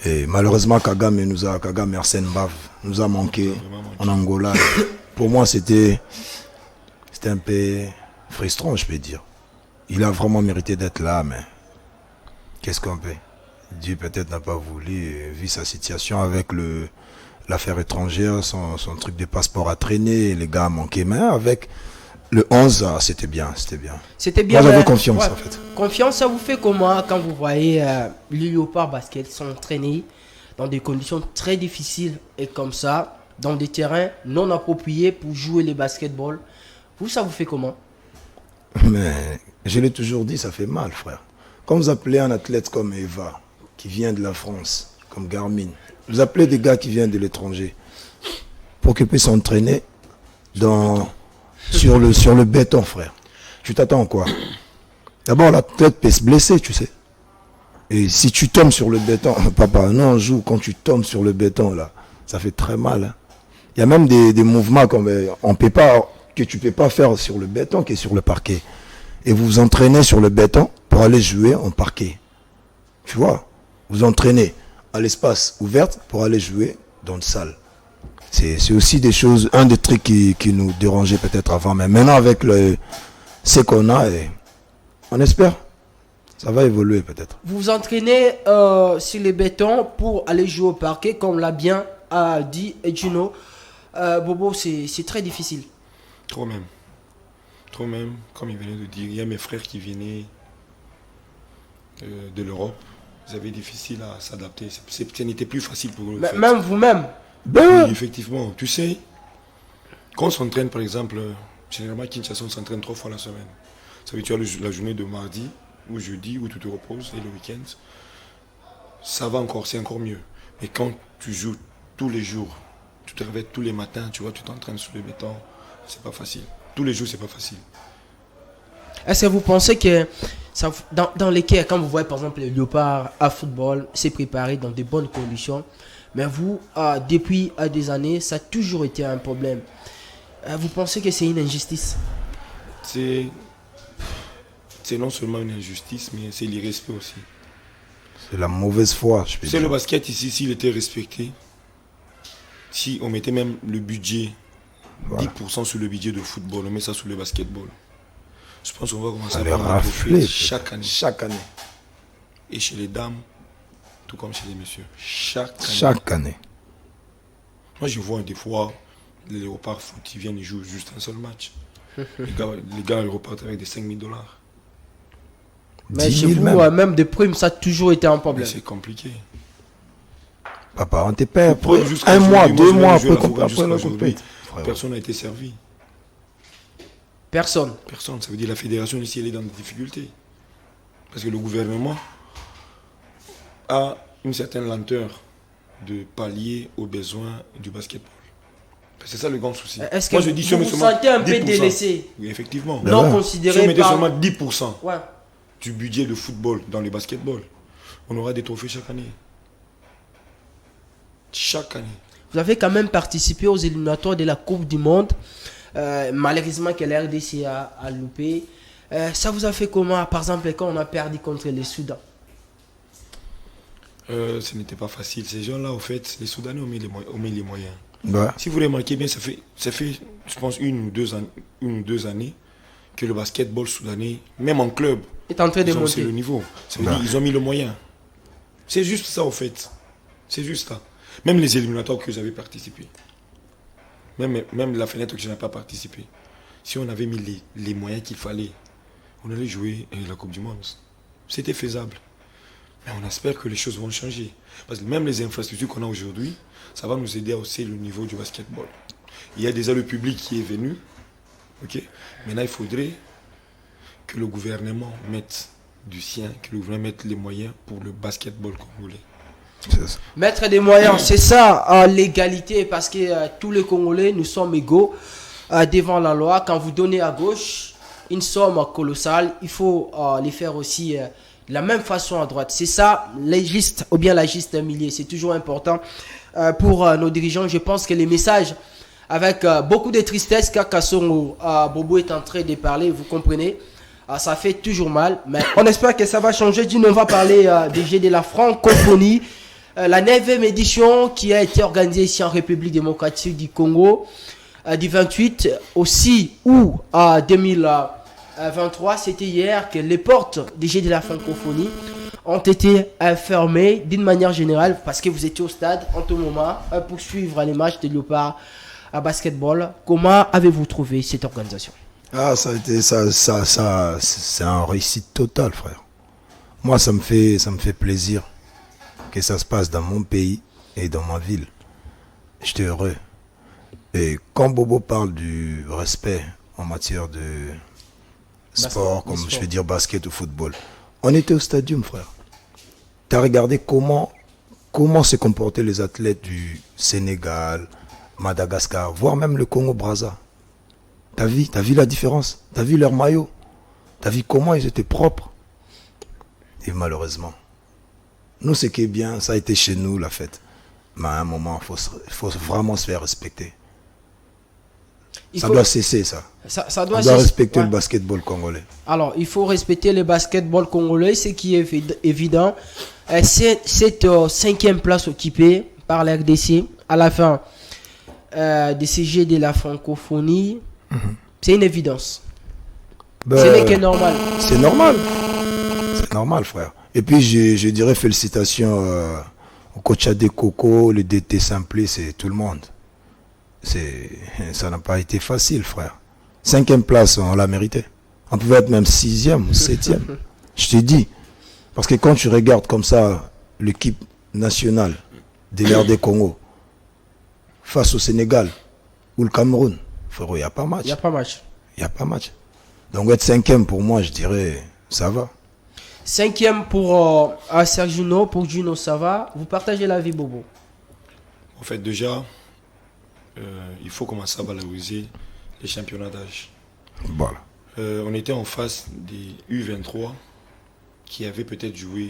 Et malheureusement, Kagame Arsène Baf nous a manqué en Angola. Pour moi, c'était un peu frustrant, je peux dire. Il a vraiment mérité d'être là, mais qu'est-ce qu'on peut? Dieu peut-être n'a pas voulu, vu sa situation avec l'affaire étrangère, son truc de passeport à traîner, les gars a manqué. Mais avec le 11, c'était bien. C'était bien. Moi, j'avais confiance, en fait. Confiance, ça vous fait comment quand vous voyez les Léopard Basket s'entraîner dans des conditions très difficiles et comme ça, dans des terrains non appropriés pour jouer les basketball? Vous, ça vous fait comment? Mais je l'ai toujours dit, ça fait mal, frère. Quand vous appelez un athlète comme Eva, qui vient de la France, comme Garmin, vous appelez des gars qui viennent de l'étranger pour qu'ils puissent s'entraîner sur le béton, frère. Tu t'attends quoi? D'abord, l'athlète peut se blesser, tu sais. Et si tu tombes sur le béton, papa, non, on joue quand tu tombes sur le béton, là, ça fait très mal. Hein. Il y a même des mouvements que tu peux pas faire sur le béton, qui est sur le parquet. Et vous vous entraînez sur le béton pour aller jouer en parquet. Tu vois? Vous entraînez à l'espace ouvert pour aller jouer dans une salle. C'est aussi des choses, un des trucs qui nous dérangeait peut-être avant. Mais maintenant, avec ce qu'on a, on espère, ça va évoluer peut-être. Vous vous entraînez sur les bétons pour aller jouer au parquet, comme l'a bien dit Juno. Bobo, c'est très difficile. Trop même, comme il venait de dire, il y a mes frères qui venaient de l'Europe. Ils avaient difficile à s'adapter. Ce n'était plus facile pour eux. Même vous-même. Oui, effectivement. Tu sais, quand on s'entraîne, par exemple, généralement, Kinshasa, on s'entraîne 3 fois la semaine. Ça veut dire que tu as la journée de mardi ou jeudi où tu te reposes et le week-end. Ça va encore, c'est encore mieux. Mais quand tu joues tous les jours, tu te réveilles tous les matins, tu vois, tu t'entraînes sur le béton, c'est pas facile. Tous les jours, c'est pas facile. Est-ce que vous pensez que dans lesquels, quand vous voyez par exemple les Léopards à football, c'est préparé dans de bonnes conditions, mais vous, depuis des années, ça a toujours été un problème. Vous pensez que c'est une injustice? C'est non seulement une injustice, mais c'est l'irrespect aussi. C'est la mauvaise foi, je peux dire. Le basket ici, s'il était respecté, si on mettait même le budget, voilà. 10% sur le budget de football, on met ça sur le basketball. Je pense qu'on va commencer à rafler chaque année. Chaque année. Et chez les dames, tout comme chez les messieurs. Chaque année. Moi, je vois des fois les Léopards foot, ils viennent, ils jouent juste un seul match. les gars, ils repartent avec des $5,000. Mais chez vous, même des primes, ça a toujours été un problème. C'est compliqué. Papa, on te paie un mois, 2 mois après la compétition. frère. Personne n'a été servi. Personne. Personne. Ça veut dire que la fédération ici, elle est dans des difficultés. Parce que le gouvernement a une certaine lenteur de pallier aux besoins du basketball. C'est ça le grand souci. Est-ce que moi, je dis vous vous sentez un peu 10%. délaissé? Oui, effectivement. Ben Non ouais. considéré Si on mettait par... seulement 10% Ouais. du budget de football dans le basketball, on aura des trophées chaque année. Chaque année. Vous avez quand même participé aux éliminatoires de la Coupe du Monde. Malheureusement que la RDC a loupé. Ça vous a fait comment, par exemple, quand on a perdu contre les Soudan? Ce n'était pas facile. Ces gens-là, au fait, les Soudanais ont mis les moyens. Ouais. Si vous remarquez bien, ça fait, je pense, une ou deux années que le basketball soudanais, même en club, Est en train de c'est le monter. niveau. Ça veut dire qu'ils ont mis le moyen. C'est juste ça, au fait. C'est juste ça. Même les éliminatoires que j'avais participé, même la fenêtre que je n'ai pas participé, si on avait mis les moyens qu'il fallait, on allait jouer la Coupe du Monde. C'était faisable. Mais on espère que les choses vont changer. Parce que même les infrastructures qu'on a aujourd'hui, ça va nous aider à hausser le niveau du basketball. Il y a déjà le public qui est venu. Ok. Maintenant, il faudrait que le gouvernement mette du sien, que le gouvernement mette les moyens pour le basketball congolais. C'est ça. Mettre des moyens, c'est ça l'égalité, parce que tous les Congolais, nous sommes égaux devant la loi. Quand vous donnez à gauche une somme colossale, il faut les faire aussi de la même façon à droite. C'est ça, les justes, ou bien la juste milieu. C'est toujours important pour nos dirigeants. Je pense que les messages, avec beaucoup de tristesse, car Kassongo Bobo est en train de parler, vous comprenez, ça fait toujours mal. Mais on espère que ça va changer. On va parler des Jeux de la francophonie. La 9e édition qui a été organisée ici en République démocratique du Congo du 28 au 6 août 2023. C'était hier que les portes des Jeux de la francophonie ont été fermées d'une manière générale parce que vous étiez au stade en tout moment pour suivre les matchs de Léopard à basketball. Comment avez-vous trouvé cette organisation? Ah, ça a été c'est un réussite total, frère. Moi, ça me fait plaisir que ça se passe dans mon pays et dans ma ville. J'étais heureux. Et quand Bobo parle du respect en matière de sport, comme je veux dire basket ou football, on était au stadium, frère. Tu as regardé comment se comportaient les athlètes du Sénégal, Madagascar, voire même le Congo-Brazza. T'as vu la différence? T'as vu leur maillot? T'as vu comment ils étaient propres? Et malheureusement, nous, ce qui est bien, ça a été chez nous, la fête. Mais à un moment, il faut vraiment se faire respecter. Ça doit cesser, ça. Ça doit On doit cesser. respecter Ouais. le basketball congolais. Alors, il faut respecter le basketball congolais, ce qui est évident. Cette 5e place occupée par la RDC à la fin des CG de la francophonie, c'est une évidence. Ben, Ce n'est que normal. c'est normal. C'est normal, frère. Et puis, je dirais félicitations au coach Adé Coco, le DT Simplé, c'est tout le monde. Ça n'a pas été facile, frère. 5e place, on l'a mérité. On pouvait être même 6e ou 7e. Je te dis. Parce que quand tu regardes comme ça l'équipe nationale de l'RD Congo face au Sénégal ou le Cameroun, frérot, il n'y a pas match. Il n'y a pas match. Il n'y a pas match. Donc être 5e pour moi, je dirais, ça va. 5e pour Sergino, pour Juno, ça va. Vous partagez la vie, Bobo. En fait, déjà, il faut commencer à valoriser les championnats d'âge. Voilà. On était en face des U23 qui avaient peut-être joué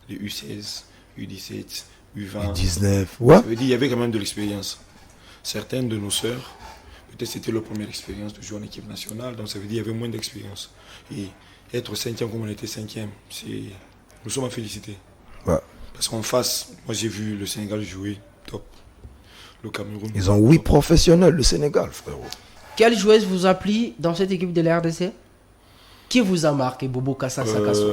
les U16, U17, U20. 19, ouais. Ça veut dire qu'il y avait quand même de l'expérience. Certaines de nos sœurs, peut-être c'était leur première expérience de jouer en équipe nationale, donc ça veut dire qu'il y avait moins d'expérience. Et être 5e comme on était 5e, nous sommes à féliciter. Ouais. Parce qu'en face, moi j'ai vu le Sénégal jouer top. Le Cameroun. Ils ont 8 professionnels, le Sénégal, frérot. Quelle joueuse vous a plu dans cette équipe de la RDC? Qui vous a marqué, Bobo Kassa Sakasso?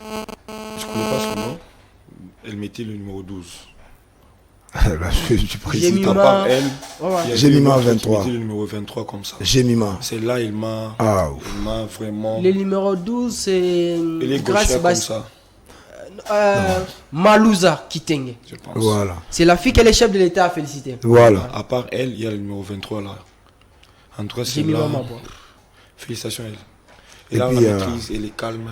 Je connais pas son nom. Elle mettait le numéro 12. Là, je suis précis. Jemima. À part elle, Ouais, ouais. il y avait Jemima une autre qui 23. mettait le numéro 23 comme ça. Jemima. C'est là, il m'a Ah, ouf. vraiment... Le numéro 12, c'est Elle est Grâce gauchère comme Basse. ça. Malouza Kitenge. Je pense. Voilà. C'est la fille que le chef de l'État a félicité. Voilà. À part elle, il y a le numéro 23 là. En tout cas, c'est J'ai mis là. maman. Félicitations à elle. Et Et là, on puis, la maîtrise, elle est calme,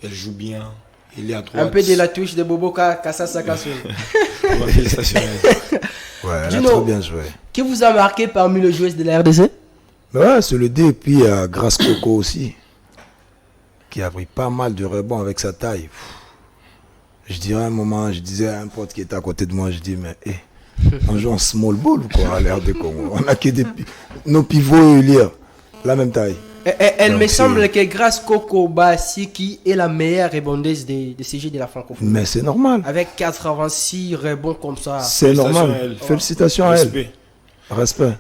elle joue bien, elle est à droite. Un peu de la touche de Bobo Kassasa Kassoul. Félicitations à elle. Ouais, elle a Gino. très bien joué. Qui vous a marqué parmi les joueuses de la RDC? Ouais, c'est le D. Et puis, il y a Grace Coco aussi, qui a pris pas mal de rebonds avec sa taille. Je dirais à un moment, je disais à un pote qui était à côté de moi, je dis, mais on joue en small ball ou quoi à l'air de Congo. On a que nos pivots et lire la même taille. Elle Donc, me c'est- semble que grâce Coco Basiki est la meilleure rebondeuse de CG de la francophonie. Mais c'est normal. Avec 86 rebonds comme ça. C'est Félicitations normal. à elle. Félicitations à elle. Respect. Respect.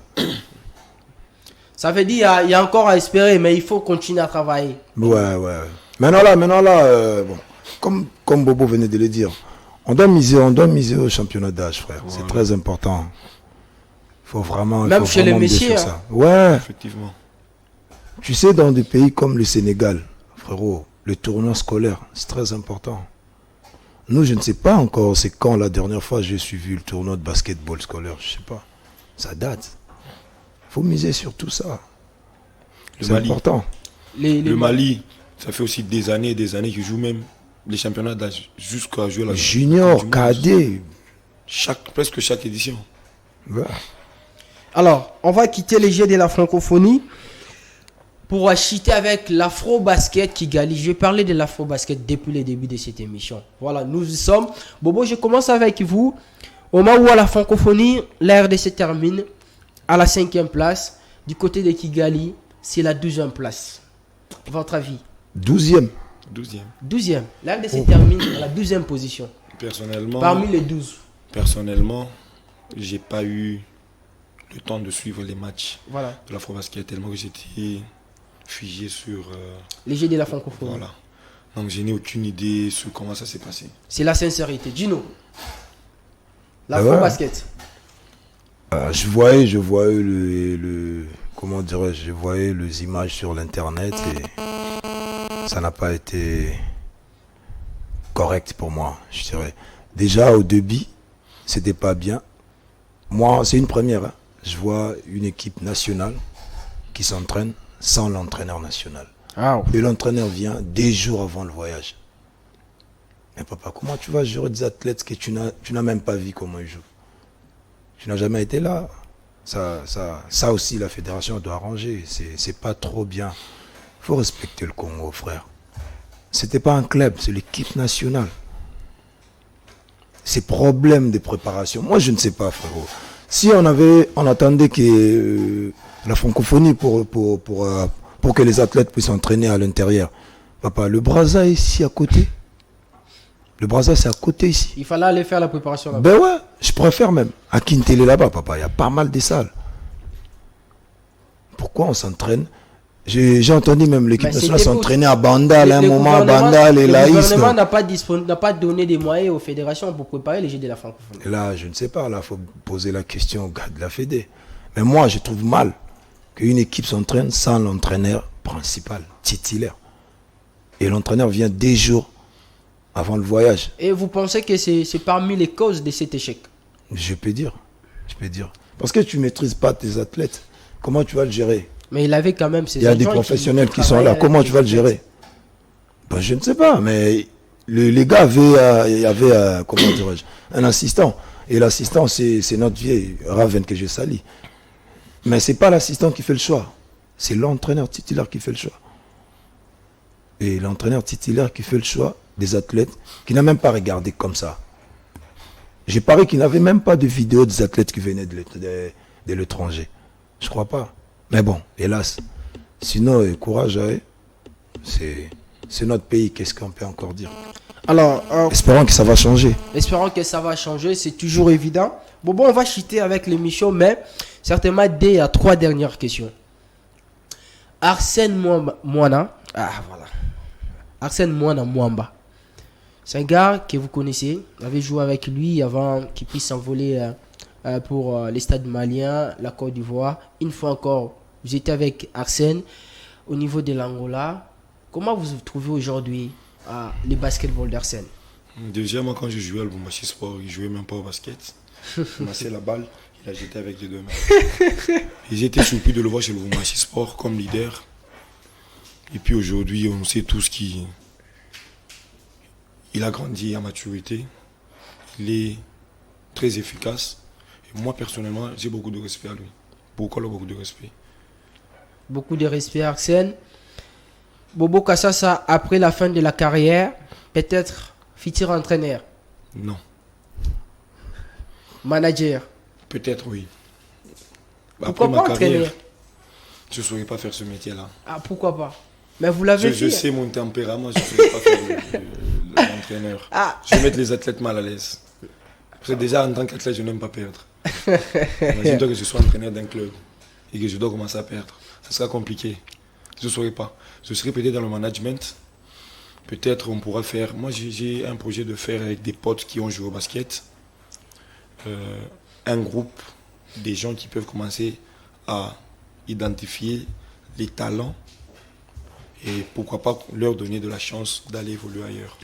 Ça veut dire il y a encore à espérer, mais il faut continuer à travailler. Ouais. Maintenant là, bon, comme Bobo venait de le dire, on doit miser au championnat d'âge, frère. C'est très important. Faut vraiment. Même faut chez les vraiment messieurs, miser sur hein. ça. Ouais. Effectivement. Tu sais, dans des pays comme le Sénégal, frérot, le tournoi scolaire, c'est très important. Nous, je ne sais pas encore, c'est quand la dernière fois j'ai suivi le tournoi de basketball scolaire, je sais pas. Ça date. Faut miser sur tout ça. Le C'est Mali. important. Le Mali, ça fait aussi des années qu'ils jouent même les championnats d'âge jusqu'à jouer la Junior, Coupe du Monde. cadet. Presque chaque édition. Ouais. Alors, on va quitter les jeux de la francophonie pour chuter avec l'afro-basket Kigali. Je vais parler de l'afro-basket depuis le début de cette émission. Voilà, nous y sommes. Bobo, je commence avec vous. Au moment où à la francophonie, la RDC termine à la 5e place. Du côté de Kigali, c'est la 12e place. Votre avis? 12e. 12e. 12e. La RDC termine à la 12e position. Personnellement, Parmi les 12. j'ai pas eu le temps de suivre les matchs Voilà. de l'Afro-Basket tellement que j'étais figé sur... Les jeux de la francophonie. voilà. Donc je n'ai aucune idée sur comment ça s'est passé. C'est la sincérité. Gino. Ah ouais. L'afro-basket. Je voyais comment dirais-je, je voyais les images sur l'internet et ça n'a pas été correct pour moi, je dirais. Déjà au début, c'était pas bien. Moi, c'est une première. Hein. Je vois une équipe nationale qui s'entraîne sans l'entraîneur national. Ah, Et l'entraîneur vient des jours avant le voyage. Mais papa, comment tu vas gérer des athlètes que tu n'as même pas vu comment ils jouent? Tu n'as jamais été là. Ça aussi, la fédération doit arranger. C'est pas trop bien. Il faut respecter le Congo, frère. C'était pas un club, c'est l'équipe nationale. Ces problèmes de préparation, moi je ne sais pas, frérot. Si on attendait que la francophonie pour que les athlètes puissent s'entraîner à l'intérieur. Papa, le Brazza est ici à côté. Le Brazza, c'est à côté ici. il fallait aller faire la préparation là-bas. Ben ouais, je préfère même. À Kintele là-bas, papa, il y a pas mal de salles. Pourquoi on s'entraîne? J'ai entendu même l'équipe Ben, nationale c'était pour- s'entraîner à Bandal, à un Le moment, gouvernement- Bandal et le Laïs. gouvernement non. n'a pas donné des moyens aux fédérations pour préparer les Jeux de la francophonie. Et là, je ne sais pas, là, il faut poser la question au gars de la Fédé. Mais moi, je trouve mal qu'une équipe s'entraîne sans l'entraîneur principal, titulaire. Et l'entraîneur vient des jours avant le voyage. Et vous pensez que c'est parmi les causes de cet échec? Je peux dire. Parce que tu ne maîtrises pas tes athlètes. Comment tu vas le gérer? Mais il avait quand même ses Il y a des adjoints professionnels qui sont travaillaient là. avec Comment les tu vas le athlètes. gérer? Ben, je ne sais pas, mais les gars avaient comment dirais-je, un assistant. Et l'assistant, c'est notre vieil Raven que j'ai sali. Mais ce n'est pas l'assistant qui fait le choix. C'est l'entraîneur titulaire qui fait le choix. Et l'entraîneur titulaire qui fait le choix des athlètes qui n'a même pas regardé comme ça. J'ai parié qu'il n'avait même pas de vidéo des athlètes qui venaient de l'étranger. Je crois pas. Mais bon, hélas. Sinon, courage à eux. C'est notre pays. Qu'est-ce qu'on peut encore dire? Alors, Espérons que ça va changer. espérons que ça va changer, c'est toujours évident. Bon, on va chuter avec l'émission, mais certainement dès à 3 dernières questions. Arsène Moana. Ah, voilà. Arsène Moana Mwamba. C'est un gars que vous connaissez. Vous avez joué avec lui avant qu'il puisse s'envoler pour les stades maliens, la Côte d'Ivoire. Une fois encore, vous étiez avec Arsène au niveau de l'Angola. Comment vous vous trouvez aujourd'hui les basketball d'Arsène? Déjà, moi, quand je jouais à Lubumbashi Sport, il ne jouait même pas au basket. Il massait la balle, il a jeté avec les deux mains. Et j'ai été surpris de le voir chez Lubumbashi Sport comme leader. Et puis aujourd'hui, on sait tous qu'il a grandi à maturité. Il est très efficace. Et moi, personnellement, j'ai beaucoup de respect à lui. Pourquoi beaucoup de respect? Beaucoup de respect, Arsène. Bobo Kassassa, après la fin de la carrière, peut-être futur entraîneur? Non. Manager? Peut-être oui. Pourquoi Après pas ma carrière, entraîneur? je ne saurais pas faire ce métier-là. Ah, pourquoi pas? Mais vous l'avez Je fait. sais mon tempérament, je ne saurais pas faire l'entraîneur. Ah. Je vais mettre les athlètes mal à l'aise. Parce que déjà, en tant qu'athlète, je n'aime pas perdre. Imagine-toi que je sois entraîneur d'un club et que je dois commencer à perdre. Ça sera compliqué. Je ne saurais pas. Je serai peut-être dans le management. Peut-être on pourra faire... Moi, j'ai un projet de faire avec des potes qui ont joué au basket. Un groupe des gens qui peuvent commencer à identifier les talents et pourquoi pas leur donner de la chance d'aller évoluer ailleurs.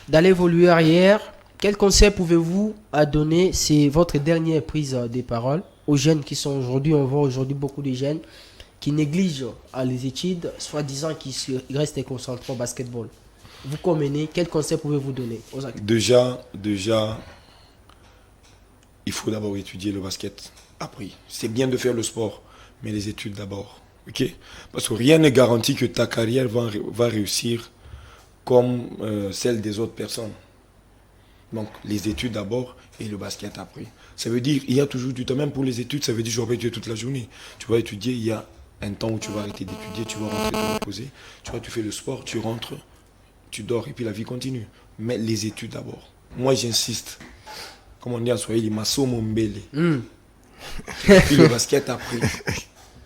D'aller évoluer arrière, quel conseil pouvez-vous donner? C'est votre dernière prise de parole aux jeunes qui sont aujourd'hui, on voit aujourd'hui beaucoup de jeunes qui négligent les études, soi-disant qu'ils restent concentrés au basketball. Vous comme aîné, quel conseil pouvez-vous donner aux acteurs? Déjà, il faut d'abord étudier le basket. Après, c'est bien de faire le sport, mais les études d'abord. Okay? Parce que rien n'est garanti que ta carrière va réussir comme celle des autres personnes. Donc, les études d'abord et le basket après. Ça veut dire il y a toujours du temps, même pour les études, ça veut dire je vais pas étudier toute la journée. Tu vas étudier, il y a un temps où tu vas arrêter d'étudier, tu vas rentrer te reposer. Tu fais le sport, tu rentres, tu dors et puis la vie continue. Mais les études d'abord. Moi, j'insiste. Comme on dit en Swahili, masomo mbele. Et puis le basket après.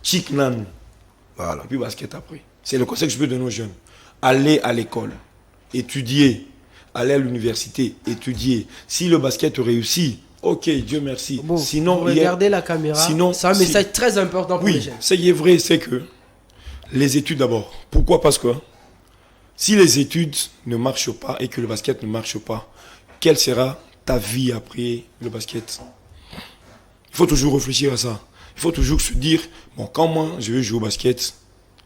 Chic nan. Voilà. Et puis basket après. C'est le conseil que je peux donner aux jeunes. Allez à l'école, étudier. Aller à l'université, étudier. Si le basket réussit, ok, Dieu merci. Bon, sinon, regardez la caméra. Sinon, c'est un message très important pour les oui, jeunes. ce qui est vrai, c'est que les études d'abord. Pourquoi? Parce que si les études ne marchent pas et que le basket ne marche pas, quelle sera ta vie après le basket? Il faut toujours réfléchir à ça. Il faut toujours se dire, bon, quand moi je vais jouer au basket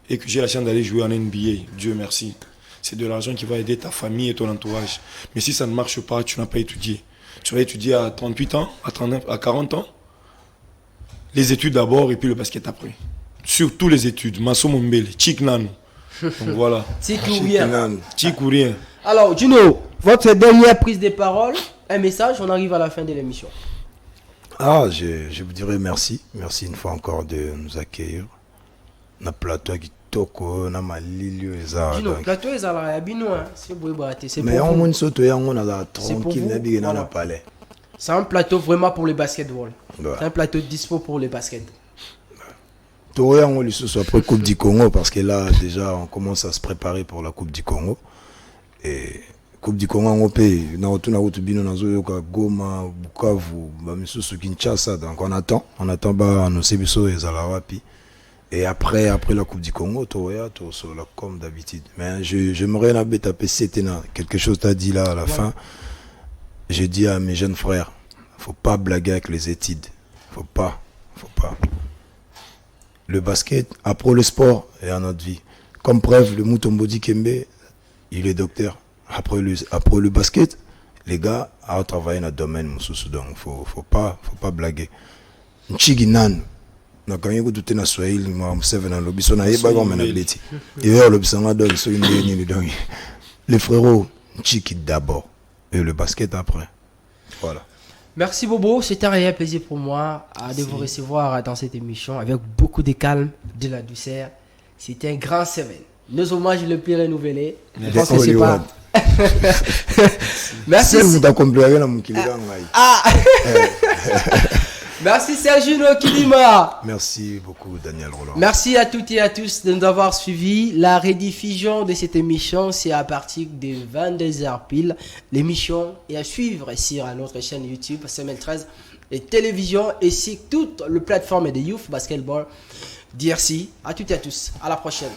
et que j'ai la chance d'aller jouer en NBA, Dieu merci. C'est de l'argent qui va aider ta famille et ton entourage. Mais si ça ne marche pas, tu n'as pas étudié. Tu vas étudier à 38 ans, à 39, à 40 ans. Les études d'abord et puis le basket après. Surtout les études. Masomo mbele, Chic Nano. Donc voilà. Chic ou rien. Chic ou rien. Alors, Juno, votre dernière prise de parole, un message, on arrive à la fin de l'émission. Ah, je vous dirais merci. Merci une fois encore de nous accueillir. Na plateau qui toko na malilio eza. Juno, plateau ezala ya bino hein, c'est beau baté, c'est mais pour on vous. monte soto yango na la C'est pour tranquille vous, na bigena voilà. na palais. C'est un plateau vraiment pour le basketball. Ouais. C'est un plateau dispo pour le basket. Toro yango lisusu après Coupe du Congo parce que là déjà on commence à se préparer pour la Coupe du Congo. Et Coupe du Congo on paye na otuna otubino na zoyoka Goma, Bukavu, ba misusu Kinshasa, donc on attend ba annoncer biso ezala wapi. Et après la Coupe du Congo, Toria, là, comme d'habitude. Mais j'aimerais la bête taper c'était quelque chose t'as dit là à la fin. J'ai dit à mes jeunes frères, faut pas blaguer avec les études. Faut pas. Le basket, après le sport et à notre vie. Comme preuve, le Mutombodi Kembe, il est docteur. Après le basket, les gars ont travaillé dans le domaine Moussoussou. Donc faut pas blaguer. Nchiginan. Na kanyo tout na Swahili ma mseve na lobi so na yeba ba mena bleti et vers lobi sanga donc so une ni donc les frérots Chiki d'abord et le basket après. Voilà. Merci Bobo, c'était un réel plaisir pour moi de vous recevoir dans cette émission avec beaucoup de calme, de la douceur. C'était un grand Seven. Nos hommages le plus renouvelés. Je pense que c'est pas. Merci. Vous t'accompagner dans mon kilomètre. Ah. Merci Sergino Kilima. Merci beaucoup Daniel Roland. Merci à toutes et à tous de nous avoir suivis. La rediffusion de cette émission, c'est à partir de 22h pile. L'émission est à suivre sur notre chaîne YouTube, CML13 et télévision et sur toutes les plateformes de Youth Basketball. DRC. À toutes et à tous. À la prochaine.